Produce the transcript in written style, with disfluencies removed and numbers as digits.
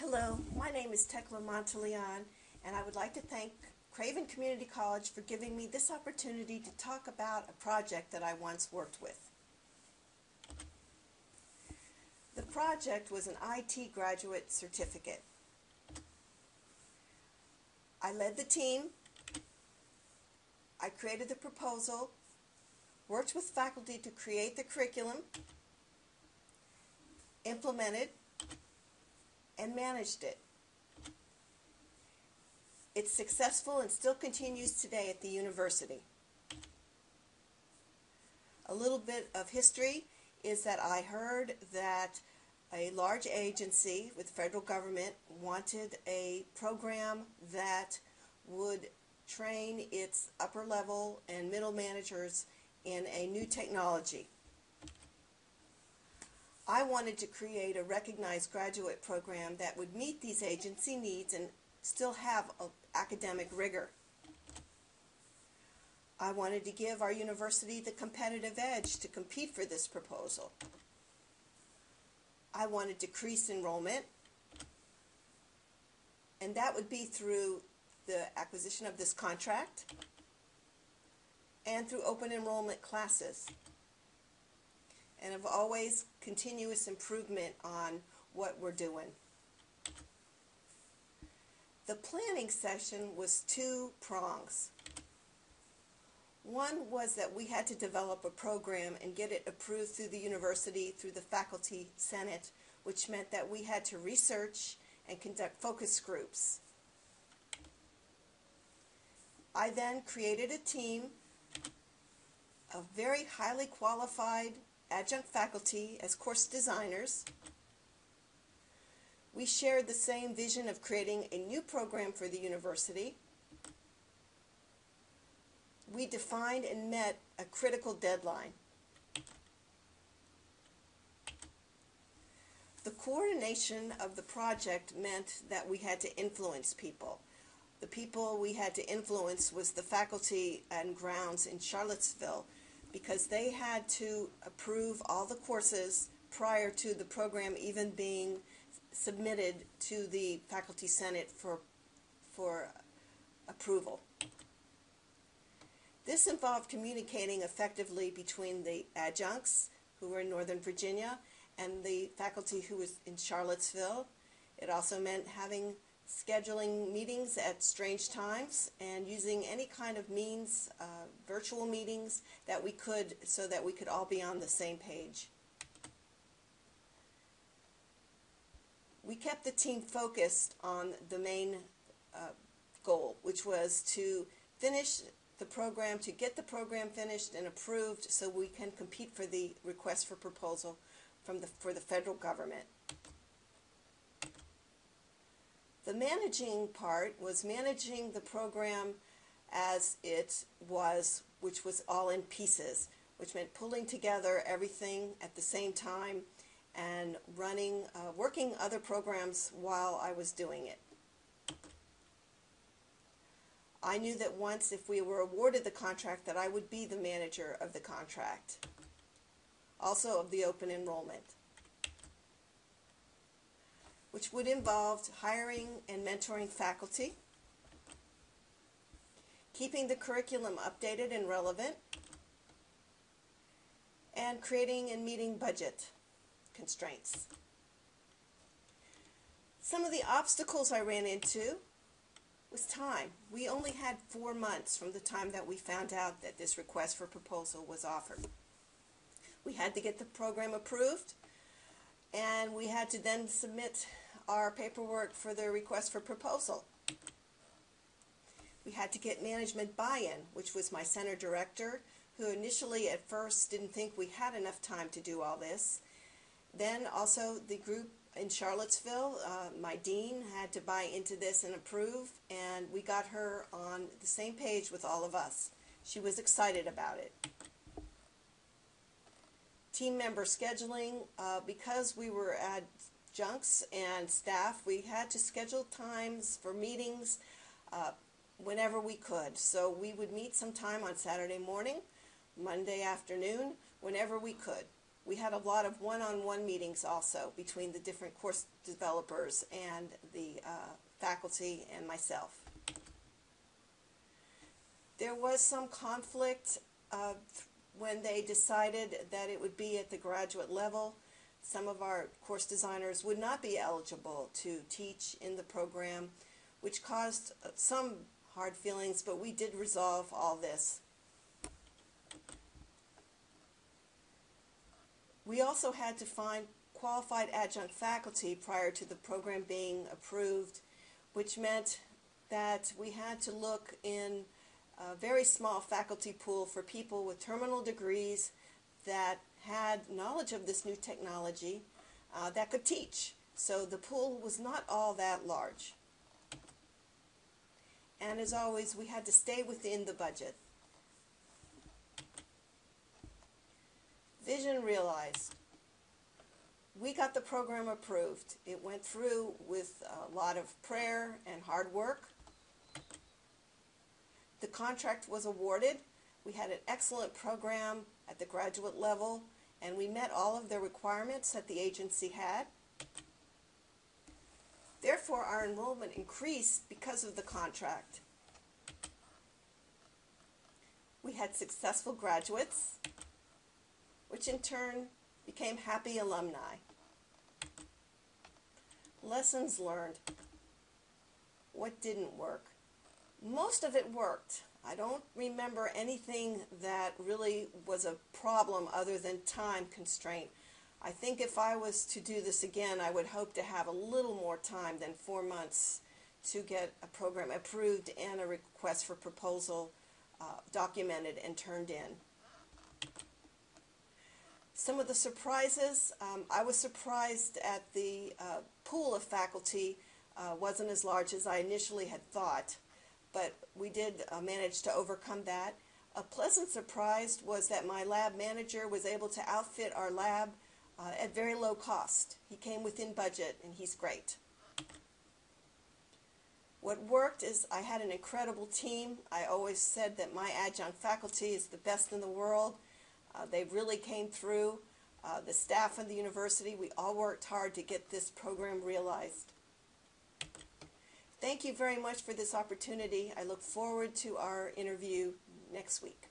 Hello, my name is TeklaMonteleon, and I would like to thank Craven Community College for giving me this opportunity to talk about a project that I once worked with. The project was an IT graduate certificate. I led the team, I created the proposal, worked with faculty to create the curriculum, implemented, and managed it. It's successful and still continues today at the university. A little bit of history is that I heard that a large agency with the federal government wanted a program that would train its upper level and middle managers in a new technology. I wanted to create a recognized graduate program that would meet these agency needs and still have academic rigor. I wanted to give our university the competitive edge to compete for this proposal. I wanted to decrease enrollment, and that would be through the acquisition of this contract and through open enrollment classes. And of always continuous improvement on what we're doing. The planning session was two prongs. One was that we had to develop a program and get it approved through the university, through the faculty senate, which meant that we had to research and conduct focus groups. I then created a team of very highly qualified adjunct faculty as course designers. We shared the same vision of creating a new program for the university. We defined and met a critical deadline. The coordination of the project meant that we had to influence people. The people we had to influence was the faculty and grounds in Charlottesville, because they had to approve all the courses prior to the program even being submitted to the faculty senate for approval. This involved communicating effectively between the adjuncts who were in Northern Virginia and the faculty who was in Charlottesville. It also meant scheduling meetings at strange times and using any kind of means, virtual meetings, that we could, so that we could all be on the same page. We kept the team focused on the main goal, which was to finish the program, to get the program finished and approved so we can compete for the request for proposal for the federal government. The managing part was managing the program as it was, which was all in pieces, which meant pulling together everything at the same time and working other programs while I was doing it. I knew that once, if we were awarded the contract, that I would be the manager of the contract, also of the open enrollment, which would involve hiring and mentoring faculty, keeping the curriculum updated and relevant, and creating and meeting budget constraints. Some of the obstacles I ran into was time. We only had 4 months from the time that we found out that this request for proposal was offered. We had to get the program approved, and we had to then submit our paperwork for the request for proposal. We had to get management buy-in, which was my center director, who initially at first didn't think we had enough time to do all this. Then also the group in Charlottesville, my dean had to buy into this and approve, and we got her on the same page with all of us. She was excited about it. Team member scheduling, because we were adjuncts and staff, we had to schedule times for meetings whenever we could. So we would meet sometime on Saturday morning, Monday afternoon, whenever we could. We had a lot of one-on-one meetings also between the different course developers and the faculty and myself. There was some conflict when they decided that it would be at the graduate level. Some of our course designers would not be eligible to teach in the program, which caused some hard feelings, but we did resolve all this. We also had to find qualified adjunct faculty prior to the program being approved, which meant that we had to look in a very small faculty pool for people with terminal degrees that had knowledge of this new technology that could teach. So the pool was not all that large. And as always, we had to stay within the budget. Vision realized. We got the program approved. It went through with a lot of prayer and hard work. The contract was awarded. We had an excellent program at the graduate level, and we met all of the requirements that the agency had. Therefore, our enrollment increased because of the contract. We had successful graduates, which in turn became happy alumni. Lessons learned. What didn't work? Most of it worked. I don't remember anything that really was a problem other than time constraint. I think if I was to do this again, I would hope to have a little more time than 4 months to get a program approved and a request for proposal documented and turned in. Some of the surprises, I was surprised at the pool of faculty wasn't as large as I initially had thought, but we did manage to overcome that. A pleasant surprise was that my lab manager was able to outfit our lab at very low cost. He came within budget, and he's great. What worked is I had an incredible team. I always said that my adjunct faculty is the best in the world. They really came through. The staff of the university, we all worked hard to get this program realized. Thank you very much for this opportunity. I look forward to our interview next week.